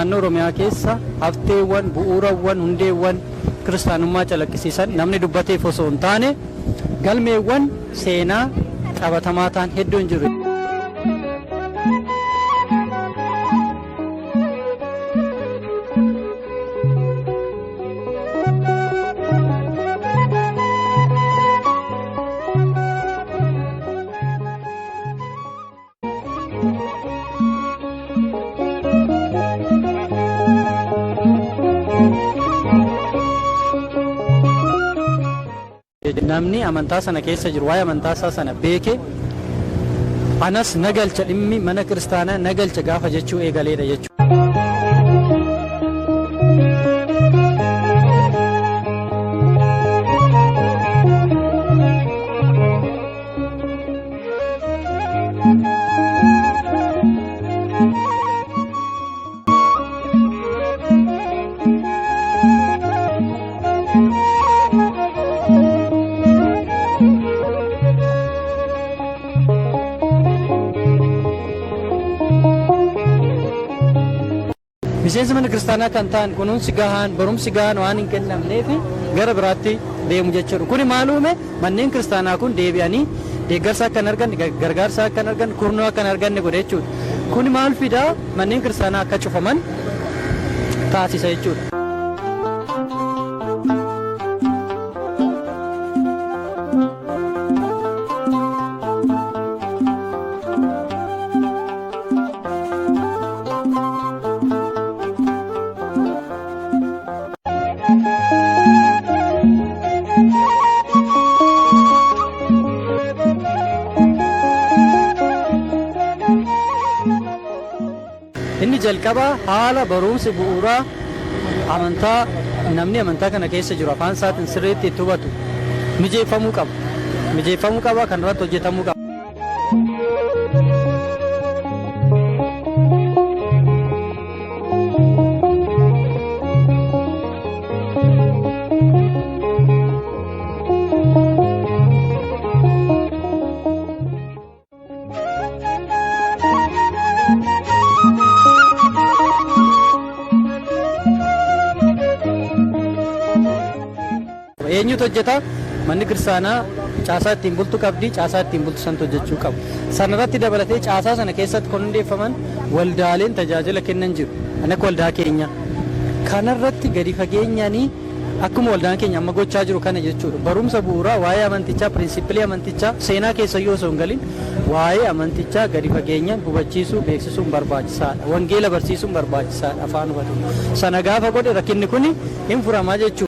naannoo Oromiyaa keessa hafteewwan, bu'uurawwan, hundeewwan kiristaanummaa calaqqisiisan namni dubbateef osoo hin taane galmeewwan seenaa qabatamaa ta'an hedduun jiru. Namni amantaa sana keessa jiru waa'ee amantaa isaa sana beeke anas nagalcha dhimmi mana kiristaanaa nagalcha gaafa jechuu eegaleedha jechuudha. Miseensi mana kiristaanaa kan ta'an kunuunsi gahaan barumsi gahaan waan hin kennamneef gara biraatti deemu jechuudha. Kuni maal uume manneen kiristaanaa kun deebi'anii deeggarsa akka hin arganne gargaarsa akka hin arganne kurnoo akka hin arganne godhe jechuudha. Kuni maal fidaa manneen kiristaanaa akka cufaman taasisa jechuudha. Inni jalqabaa haala barumsi bu'uuraa amantaa namni amantaa kana keessa jiru afaan isaatiin sirriitti itti hubatu mijeeffamuu qaba. Mijeeffamuu qaba, kan irratti hojjetamuu qaba. Eenyutu hojjeta? Manni kiristaanaa caasaa ittiin bultu qabdi, caasaa ittiin bultu santu hojjechuu qabu. Sanarratti dabalatee caasaa sana keessatti kan hundeeffaman waldaaleen tajaajila kennan jiru. Kan akka waldaa keenya. Kanarratti gadi fageenyanii akkuma waldaan keenya amma gochaa jiru kana jechuudha. Barumsa bu'uuraa waa'ee amantichaa, pirinsipilii amantichaa seenaa keessa yoo osoo hin galin waa'ee amantichaa gadi fageenyaan hubachiisuu, beeksisuun barbaachisaadha. Wangeela barsiisuun barbaachisaadha afaan hubatu. Sana gaafa godhe rakkinni kun hin furamaa jechuudha.